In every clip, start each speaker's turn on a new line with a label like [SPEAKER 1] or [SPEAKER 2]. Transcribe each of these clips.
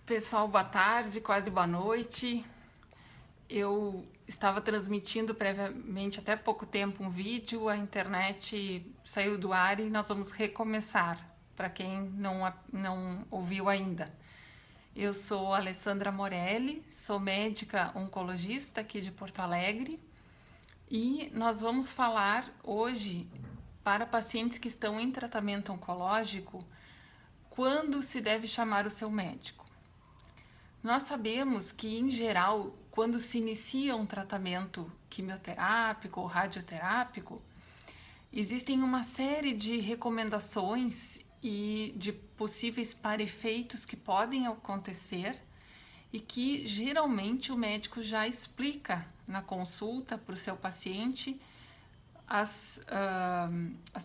[SPEAKER 1] Pessoal, boa tarde, quase boa noite. Eu estava transmitindo previamente, até pouco tempo, um vídeo, a internet saiu do ar e nós vamos recomeçar, para quem não ouviu ainda. Eu sou Alessandra Morelli, sou médica oncologista aqui de Porto Alegre e nós vamos falar hoje para pacientes que estão em tratamento oncológico, quando se deve chamar o seu médico. Nós sabemos que, em geral, quando se inicia um tratamento quimioterápico ou radioterápico, existem uma série de recomendações e de possíveis para-efeitos que podem acontecer e que geralmente o médico já explica na consulta para o seu paciente as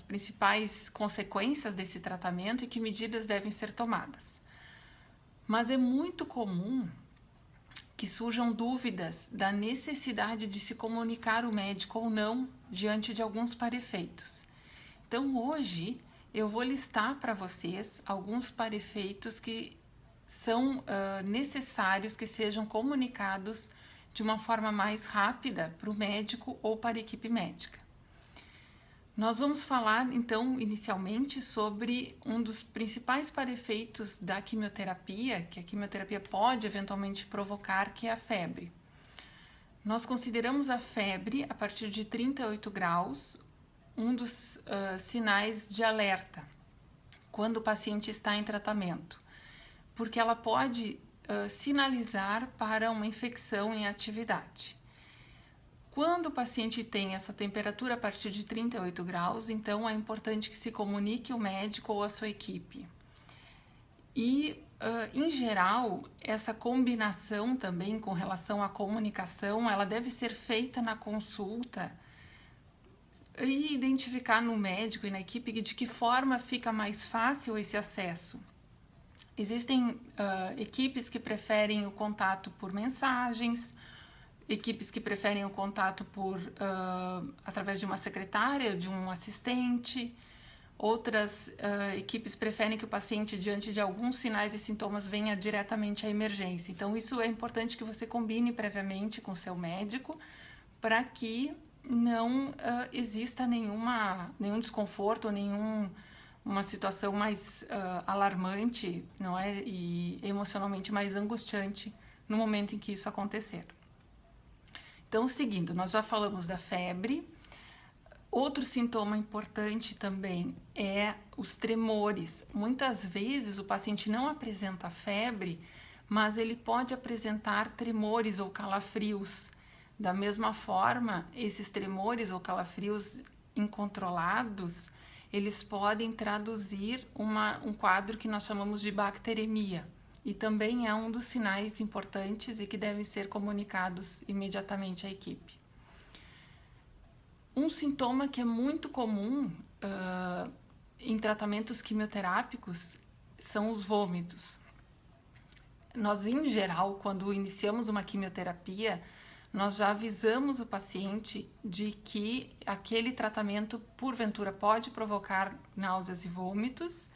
[SPEAKER 1] principais consequências desse tratamento e que medidas devem ser tomadas. Mas é muito comum que surjam dúvidas da necessidade de se comunicar o médico ou não diante de alguns para-efeitos. Então, hoje eu vou listar para vocês alguns para-efeitos que são necessários que sejam comunicados de uma forma mais rápida para o médico ou para a equipe médica. Nós vamos falar, então, inicialmente sobre um dos principais para-efeitos da quimioterapia, que a quimioterapia pode eventualmente provocar, que é a febre. Nós consideramos a febre, a partir de 38 graus, um dos sinais de alerta, quando o paciente está em tratamento, porque ela pode sinalizar para uma infecção em atividade. Quando o paciente tem essa temperatura a partir de 38 graus, então é importante que se comunique o médico ou a sua equipe. E, em geral, essa combinação também com relação à comunicação, ela deve ser feita na consulta e identificar no médico e na equipe de que forma fica mais fácil esse acesso. Existem equipes que preferem o contato por mensagens, equipes que preferem o contato através de uma secretária, de um assistente. Outras equipes preferem que o paciente, diante de alguns sinais e sintomas, venha diretamente à emergência. Então, isso é importante que você combine previamente com o seu médico para que não exista nenhum desconforto ou uma situação mais alarmante, não é? E emocionalmente mais angustiante no momento em que isso acontecer. Então, seguindo, nós já falamos da febre. Outro sintoma importante também é os tremores. Muitas vezes o paciente não apresenta febre, mas ele pode apresentar tremores ou calafrios. Da mesma forma, esses tremores ou calafrios incontrolados, eles podem traduzir um quadro que nós chamamos de bacteremia. E também é um dos sinais importantes e que devem ser comunicados imediatamente à equipe. Um sintoma que é muito comum em tratamentos quimioterápicos são os vômitos. Nós, em geral, quando iniciamos uma quimioterapia, nós já avisamos o paciente de que aquele tratamento, porventura, pode provocar náuseas e vômitos,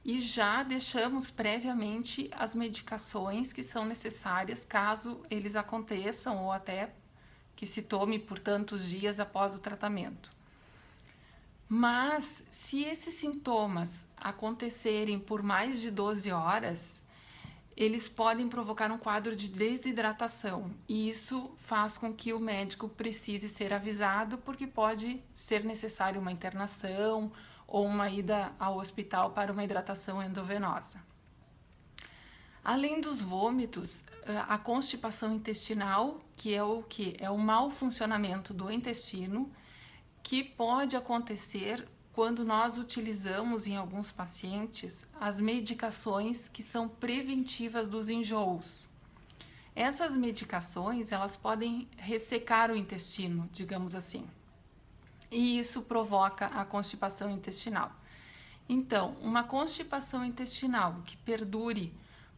[SPEAKER 1] e já deixamos previamente as medicações que são necessárias caso eles aconteçam ou até que se tome por tantos dias após o tratamento. Mas se esses sintomas acontecerem por mais de 12 horas, eles podem provocar um quadro de desidratação e isso faz com que o médico precise ser avisado, porque pode ser necessário uma internação ou uma ida ao hospital para uma hidratação endovenosa. Além dos vômitos, a constipação intestinal, que é o que? É o mau funcionamento do intestino, que pode acontecer quando nós utilizamos em alguns pacientes as medicações que são preventivas dos enjoos. Essas medicações, elas podem ressecar o intestino, digamos assim. E isso provoca a constipação intestinal. Então, uma constipação intestinal que perdure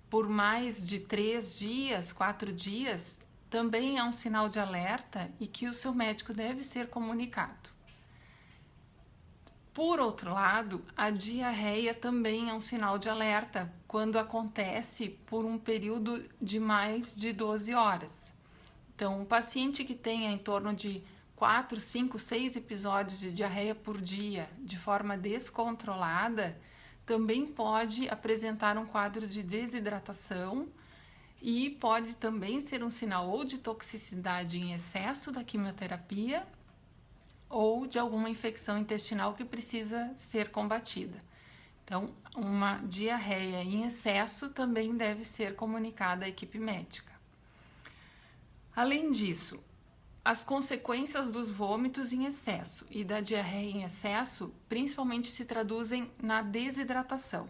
[SPEAKER 1] por mais de 3 dias, 4 dias, também é um sinal de alerta e que o seu médico deve ser comunicado. Por outro lado, a diarreia também é um sinal de alerta quando acontece por um período de mais de 12 horas. Então, um paciente que tenha em torno de 4, 5, 6 episódios de diarreia por dia de forma descontrolada também pode apresentar um quadro de desidratação e pode também ser um sinal ou de toxicidade em excesso da quimioterapia ou de alguma infecção intestinal que precisa ser combatida. Então, uma diarreia em excesso também deve ser comunicada à equipe médica. Além disso, as consequências dos vômitos em excesso e da diarreia em excesso principalmente se traduzem na desidratação.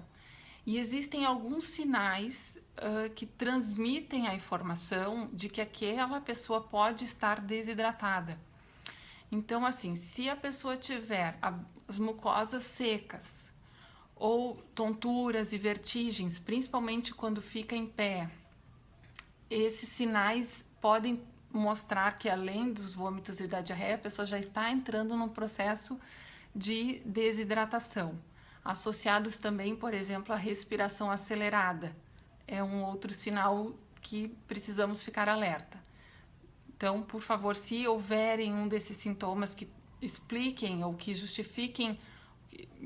[SPEAKER 1] E existem alguns sinais que transmitem a informação de que aquela pessoa pode estar desidratada. Então, assim, se a pessoa tiver as mucosas secas ou tonturas e vertigens, principalmente quando fica em pé, esses sinais podem mostrar que além dos vômitos e da diarreia, a pessoa já está entrando num processo de desidratação. Associados também, por exemplo, à respiração acelerada. É um outro sinal que precisamos ficar alerta. Então, por favor, se houverem um desses sintomas que expliquem ou que justifiquem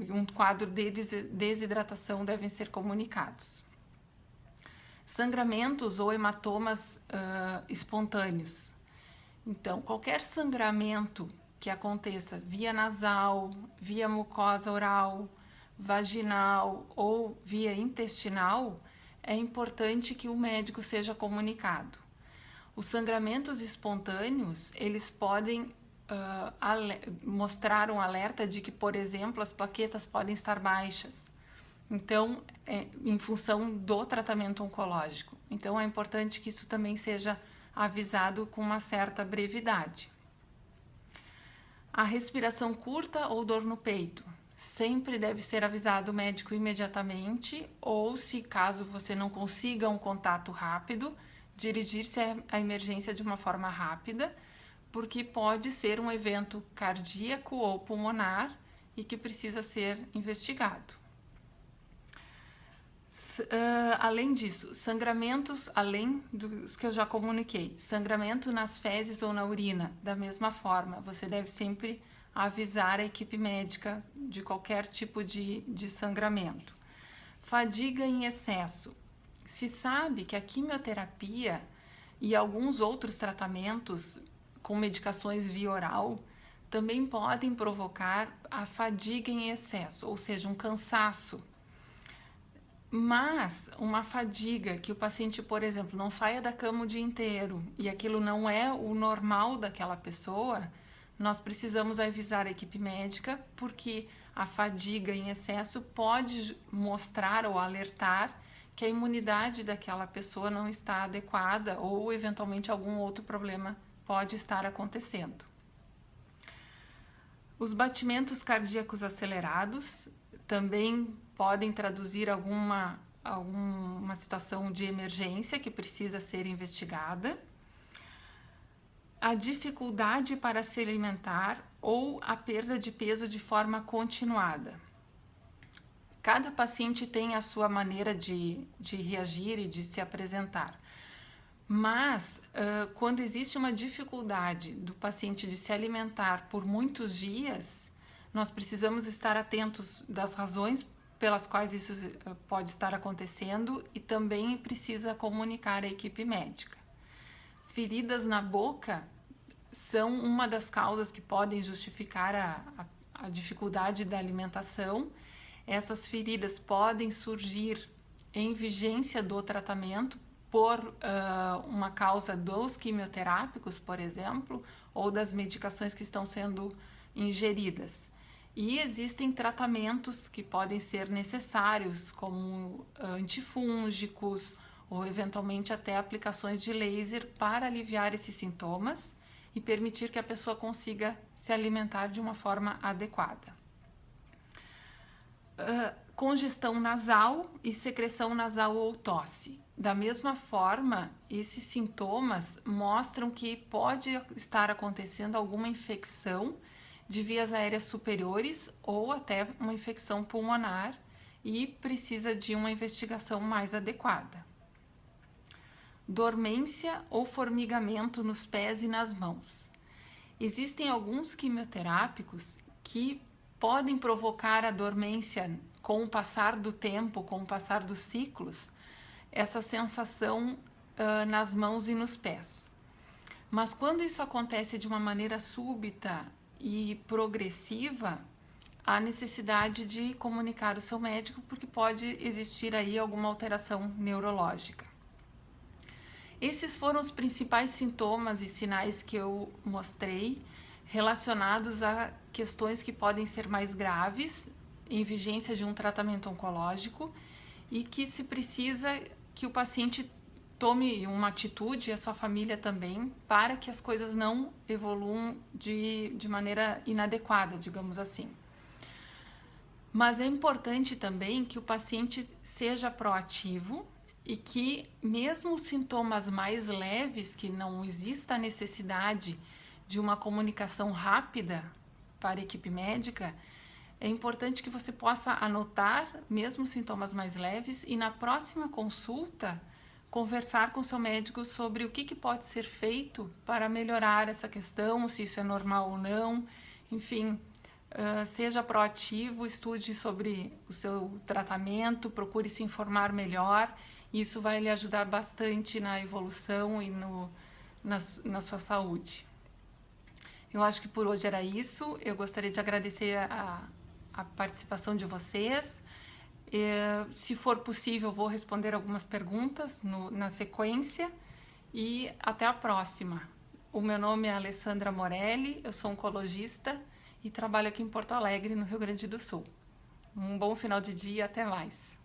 [SPEAKER 1] um quadro de desidratação, devem ser comunicados. Sangramentos ou hematomas espontâneos. Então, qualquer sangramento que aconteça via nasal, via mucosa oral, vaginal ou via intestinal, é importante que o médico seja comunicado. Os sangramentos espontâneos, eles podem mostrar um alerta de que, por exemplo, as plaquetas podem estar baixas. Então, em função do tratamento oncológico. Então, é importante que isso também seja avisado com uma certa brevidade. A respiração curta ou dor no peito. Sempre deve ser avisado o médico imediatamente ou, se caso você não consiga um contato rápido, dirigir-se à emergência de uma forma rápida, porque pode ser um evento cardíaco ou pulmonar e que precisa ser investigado. Além disso, sangramentos, além dos que eu já comuniquei, sangramento nas fezes ou na urina, da mesma forma, você deve sempre avisar a equipe médica de qualquer tipo de sangramento. Fadiga em excesso. Se sabe que a quimioterapia e alguns outros tratamentos com medicações via oral também podem provocar a fadiga em excesso, ou seja, um cansaço. Mas uma fadiga que o paciente, por exemplo, não saia da cama o dia inteiro e aquilo não é o normal daquela pessoa, nós precisamos avisar a equipe médica, porque a fadiga em excesso pode mostrar ou alertar que a imunidade daquela pessoa não está adequada ou eventualmente algum outro problema pode estar acontecendo. Os batimentos cardíacos acelerados também podem traduzir alguma situação de emergência que precisa ser investigada. A dificuldade para se alimentar ou a perda de peso de forma continuada. Cada paciente tem a sua maneira de reagir e de se apresentar. Mas, quando existe uma dificuldade do paciente de se alimentar por muitos dias, nós precisamos estar atentos das razões pelas quais isso pode estar acontecendo e também precisa comunicar à equipe médica. Feridas na boca são uma das causas que podem justificar a dificuldade da alimentação. Essas feridas podem surgir em vigência do tratamento por uma causa dos quimioterápicos, por exemplo, ou das medicações que estão sendo ingeridas. E existem tratamentos que podem ser necessários, como antifúngicos ou eventualmente até aplicações de laser para aliviar esses sintomas e permitir que a pessoa consiga se alimentar de uma forma adequada. Congestão nasal e secreção nasal ou tosse. Da mesma forma, esses sintomas mostram que pode estar acontecendo alguma infecção de vias aéreas superiores ou até uma infecção pulmonar e precisa de uma investigação mais adequada. Dormência ou formigamento nos pés e nas mãos. Existem alguns quimioterápicos que podem provocar a dormência com o passar do tempo, com o passar dos ciclos, essa sensação nas mãos e nos pés. Mas quando isso acontece de uma maneira súbita e progressiva, há necessidade de comunicar o seu médico, porque pode existir aí alguma alteração neurológica. Esses foram os principais sintomas e sinais que eu mostrei relacionados a questões que podem ser mais graves em vigência de um tratamento oncológico e que se precisa que o paciente tome uma atitude, e a sua família também, para que as coisas não evoluam de maneira inadequada, digamos assim. Mas é importante também que o paciente seja proativo e que, mesmo os sintomas mais leves, que não exista a necessidade de uma comunicação rápida para a equipe médica, é importante que você possa anotar mesmo os sintomas mais leves e na próxima consulta conversar com seu médico sobre o que pode ser feito para melhorar essa questão, se isso é normal ou não, enfim, seja proativo, estude sobre o seu tratamento, procure se informar melhor, isso vai lhe ajudar bastante na evolução e na sua saúde. Eu acho que por hoje era isso, eu gostaria de agradecer a participação de vocês. Se for possível, eu vou responder algumas perguntas na sequência e até a próxima. O meu nome é Alessandra Morelli, eu sou oncologista e trabalho aqui em Porto Alegre, no Rio Grande do Sul. Um bom final de dia, até mais.